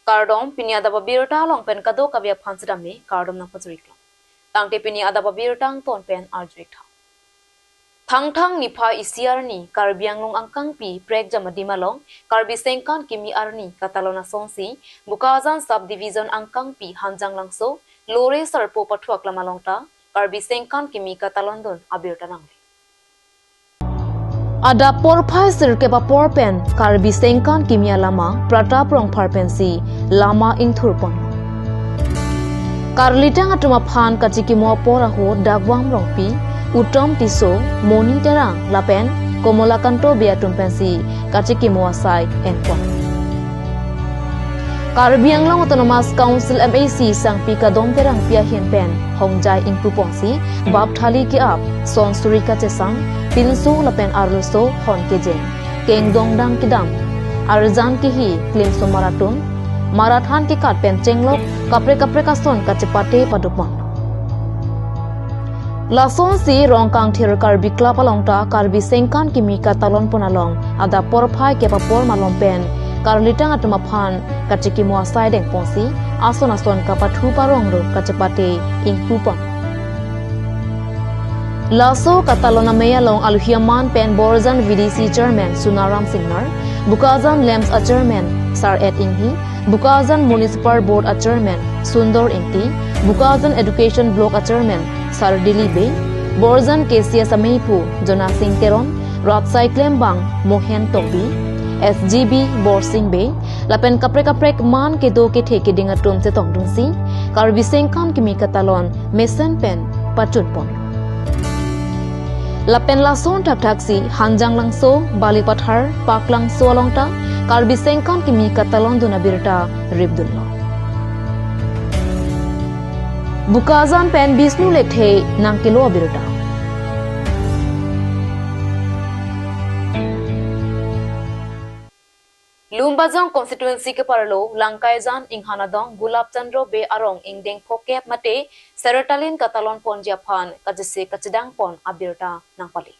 Kardom pini ada babirta long pen kado kabia phansidami kardom nang pajurikla. Tangte pini ada babirtang ton pen arjurikta. Thang nipa isiarni karbianglong angkang pi prek jamadimalong karbi sengkan kimi arni katalona songsi bukazan subdivision angkang pi hanjang langso lore sarpo pathuak lamalongta karbi sengkan kimi katalondon abirta nangre. Ada porphai sirke ba porpen karbi sengkan kimia lama prata prong parpensi lama ingthurpon. Karlitang atuma phan kachiki mo poraho dagwang rongpi Utom tiso moni terang lapen komola kanto bia tumpensi kachiki muasai enpon. Karbiang lang Autonomous Council MAC sang pika dom terang pia hien pen hongjai ingpupongsi bab thali ki ap son surika chesang pinso lapen arluso hon kejen keng dong dang kidam arjan ki hi klim so marathan ki kat pen chenglok kapre ka son kachepate padupon. Lason si rongkang thir karbi klapalongta karbi sengkan kimi katalon punalong ada porphai kepa por malong pen karlitang atuma phan kachiki muasai deng ponsi ason kapathu parong ro kachepate ingpupon. Laso katalona meyalong alhiaman pen borzan VDC chairman Sunaram Singnar Bukazan Lems a chairman Sar Ed Inghi Bukazan Municipal Board a chairman Sundor Ingti Bukazan Education Block a chairman Sar Dilibe Borzan KCS Ameipu Jona Singh Teron Ratsai Klembang Mohen Tobi SGB Borsing Bay lapen kaprek man ke do ke theke dinga tum se tong dungsi karbi sengkan kimi katalon mesen pen pachut pon lapen lason thak si hanjang langso bali pathar pak langso alongta karbi sengkan kimi katalon duna birta ribdullo Bukazan pen bisnu lekhe nangkilo birta Lumbajang constituency ke parlo Langkaijan inghanadong Gulab Chandro be arong ingdeng phokep mate Serotalin katalon pon Japan kajise kachidang pon abirta nangpali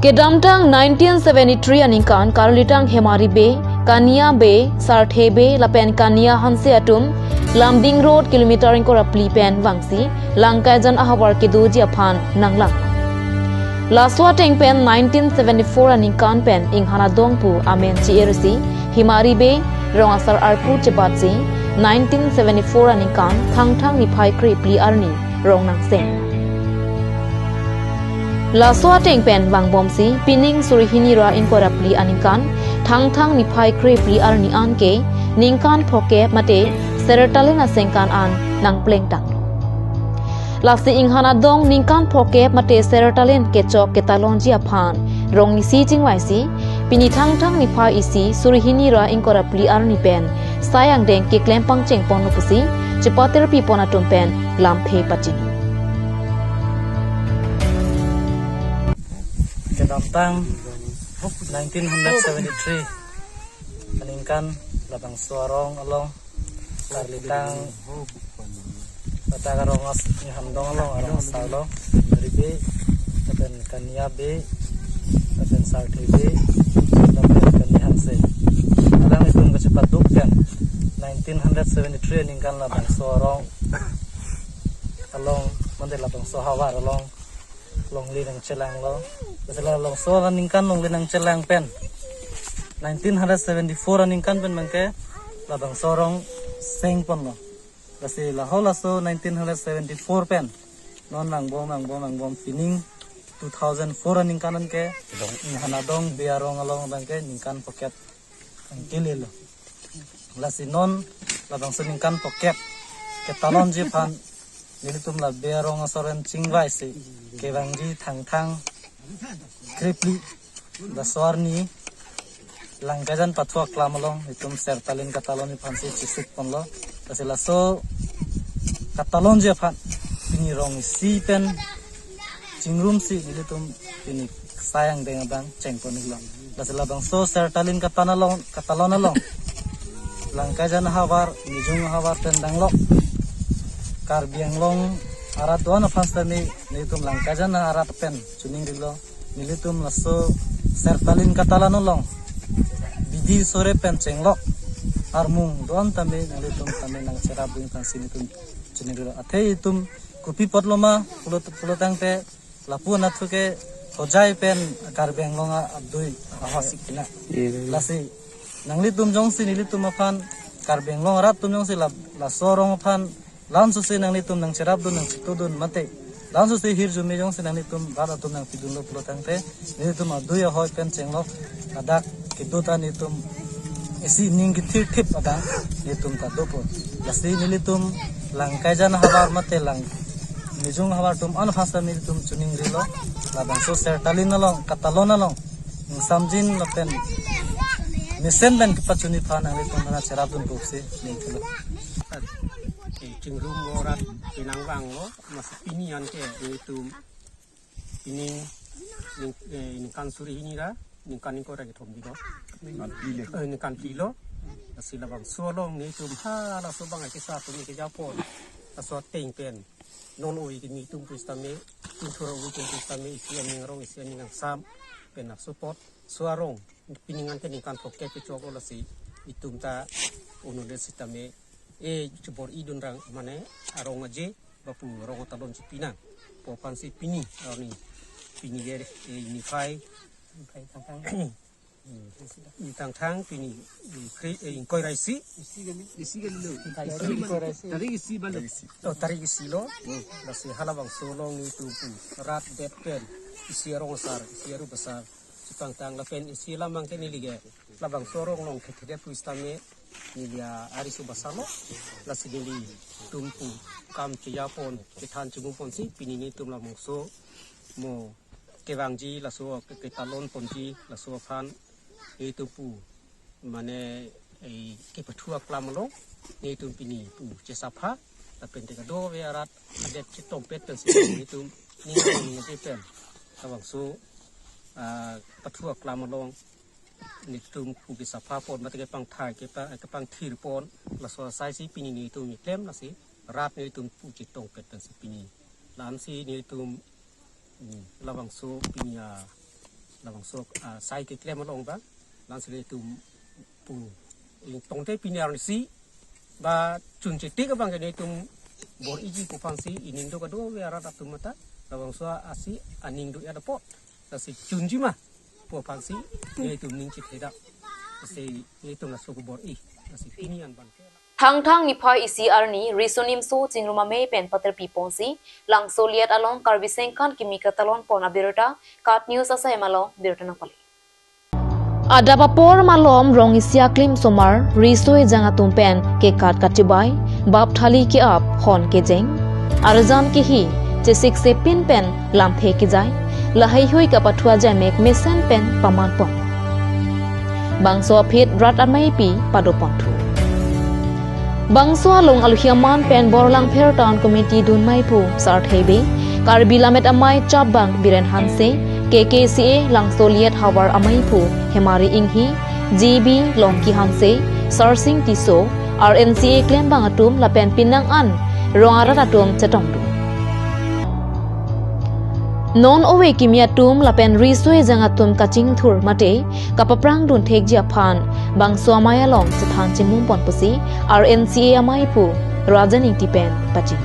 Kedamtang 1973 aningkan karlitang Hemari be Kania be Sarthe be lapen Kania hanse atum Lamding road kilometer ko rapli pen wangsi Langkaijan ahawar kedo Japan nanglang Laswa teng pen 1974 aningkan pen inghana dongpu amen CRC Himari be rongasar arpu cebatsi 1974 aningkan thang ni phai kri pli arni rong nang seng Laswa teng pen wangbomsi pining surihini ra inkora pli aningkan thang ni phai kri pli arni anke ningkan phoke mate Serotalin asengkan an nang pleng tang Lasi inghana dong ningkan phoke mate Serotalin kechok ketalon Japan rong isi jingwai si pini thang ni pha isi surihini ra inkora pli arni pen sayang deng ke klempang cheng pon pusi chepater pi pona tum pen lamphe pachini Kedamtang 1973 aningkan labang suarong along larlitang Kata karongas ni handong along arong salo ribe tapen Kania be tapen Sarthe be tapen Kania hanse adang itum kecepat dukkan 1973 ningkan labang suarong along mande labang sohawar along long linang celang lo besela long so ningkan long linang celang pen 1974 ningkan pen mangke labang sorong seng pon lo kasi lahola so 1974 pen non mangbom pining 2004 ningkanan ke hanadong biarong along bangke ningkan poket angkililo lasi non labang so ningkan poket ke talon Japan nilitum la biarong asoren chingwai si ke bangji thang kripli daswarni Langkaijan pathuak klamalong itum Serotalin katalon phansi chisuk ponlo kasi laso katalon Japan pini rong si pen chingrum si nilitum pini sayang dengan bang cengpon ilong kasi labang so Serotalin katalon along Langkaijan hawar nijung hawar tendanglok karbiang long arat doan phanstani nilitum Langkaijan arat pen chuning dilo nilitum laso Serotalin katalon along Bidi sore pen cenglok armung don tame nang litum tame nang cerap buing pangsi litum cuning rilo athe itum kupi potloma pulotang pe lapu nathuke hojai pen karbeng longa abdui ahasik kina lasi nang litum jongsi nilitum afan karbeng long rat tum jongsi la sorong afan lan susi nang litum nang cerap dun nang situdun mate lan susi hir jumi jongsi nang litum rata tum nang pidun lo pulotang pe nilitum abdui ahoi pen chenglok adak kidutan itum isi ning gitir tip ada nitum ka dopo lasi nilitum lang kaijan habar mate lang nijung habar tum an phasa nilitum chuning rilo labang so sertalin nalong katalon nalong samjin lapen misen ben kipachuni phan nilitum na cerabun bukse ningkilo cingrum ngorat pinangwang lo masih pinian ke nilitum ini kan suri ini ra kan ko ra thom di lo kan pilo sila bang solong ni tum ha la so bang ke sa tum ke japon aso teng pen non oi ke ni tum pustame tum thoro ui tum pustame isian ning rong isian ning sam pen na support suarong piningan ke ning kan poke ke choko la si itum ta uno de sistame jebor idun rang mane arong aje bapu rong talon cipina popan si pini ni pini ge ini fai tang tang pini koi raisi tarik isi lo nasi halabang solong itu rat depen isi rong sar isi ru besar tang tang lapen isi lamang ke nilige labang sorong long kete pu istame nilia ari subasalo lasi dili tumpu kam ke Japon ke than chumupon si pini ni tum lamong so mo kewangji laso ke talon ponji laso fan itu pu mane ke patua klamlo itu pini pu cesapha tapi te do verat adet citom peten itu ni pen awang so patua klamlo ni tum pu ke sapha pon mate ke pang thai ke pang thir pon laso sai si pini ni tu mi klem lasi rat ni tum pu citom peten si pini lan si ni tum labang so pinya labang so sai ke klem long ba lan sele tu pu tong te pinya si ba chun che ti ka bang ke tu bor iji pu pang si ining do ka do we ara tu mata labang so asi aning do ya da po ta si chun ji ma pu pang si ni tu ning chi theda si ni tu na so bor i si pinian ban ke Thang niphai isi arni risonim so chingruma me pen pater piponsi lang soliat along karbiseng kan kimika talon pona birota kat news asa emalo birota na pali adapapor malom rong isia klim somar risoi janga tumpen ke kat katibai bap thali ke ap hon ke jeng arjan ke hi che sik se pin pen lam phe ke jai lahai hoi ka pathua ja mek mesen pen paman pon bangso phit rat amai pi padopon thu Bangso along alhiaman pen borlang pher town committee dun mai pu sar thebe karbi lamet amai chabang biren hanse KKCA lang soliet hawar amai pu hemari inghi GB longki hanse sarsing tiso RNCA claim bang atum lapen pinang an rongarat atum chetong tu non owe kimia tum lapen risoi jangatum kaching thur mate kapaprang dun thek jia phan bangso amaya long chethan chimum pon pusi RNCA amai pu rajan intipen pachi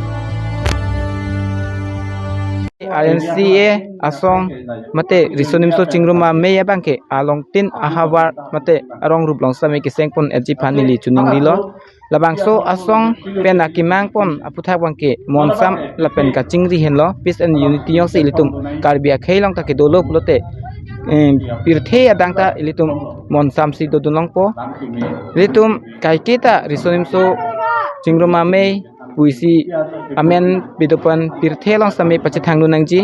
RNCA asong mate risonim so chingruma meya bangke along tin ahabar mate arong rublong same ki sengpon eji phanili chuning lilo labangso asong pen akimang pon aputhak bangke monsam lapen ka chingri henlo peace and unity yong se ilitum karbia khailong ta ke dolo pulote pirthe adang ta ilitum monsam si dodunong po ilitum kaikita risonim so chingruma me puisi amen bidopan pirthe long same pachithang nangji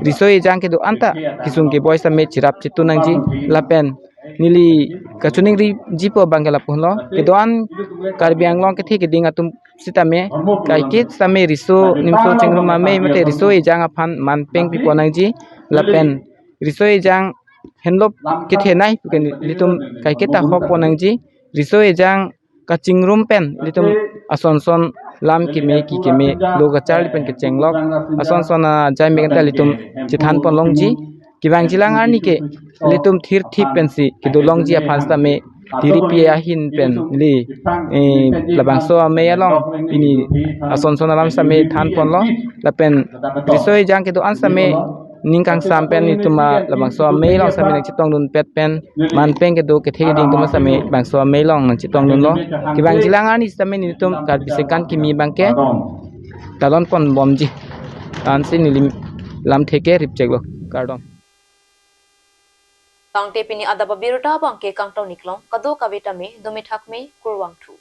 risoi jang ke do anta kisung ke boy same chirap chitu nangji lapen nili kachuning ri jipo bangala pohlo ke doan karbiang long ke thi ke dinga tum sitame kaikit same riso nimso chingruma me mate risoi jang aphan manpeng pi ponangji lapen risoi jang henlop ke thenai ke litum kaikita hok ponangji risoi jang kachingrum pen litum asonson lam ki me loga charli pen ke chenglok ason sona jai me ta litum chithan pon longji kibang jilang arni ke litum thir thip pensi ke do longji aphansta me diri pia hin pen li labang so meya long ini ason sonalam same than pon lo lapen risoi jang ke do an same ningkang sampen itu ma labang so me long same nak chitong dun pet pen man pen ke do ke thegi ding tuma same bang so me long nak chitong dun lo ki bang jilangan ni same ni tum kar bisekan ki mi bang ke talon pon bomji tan sin ni lam theke ripchek lo kardom Kang te pini ada babirta bang ke kang tau niklong kado kavita me domi thak me kurwang thu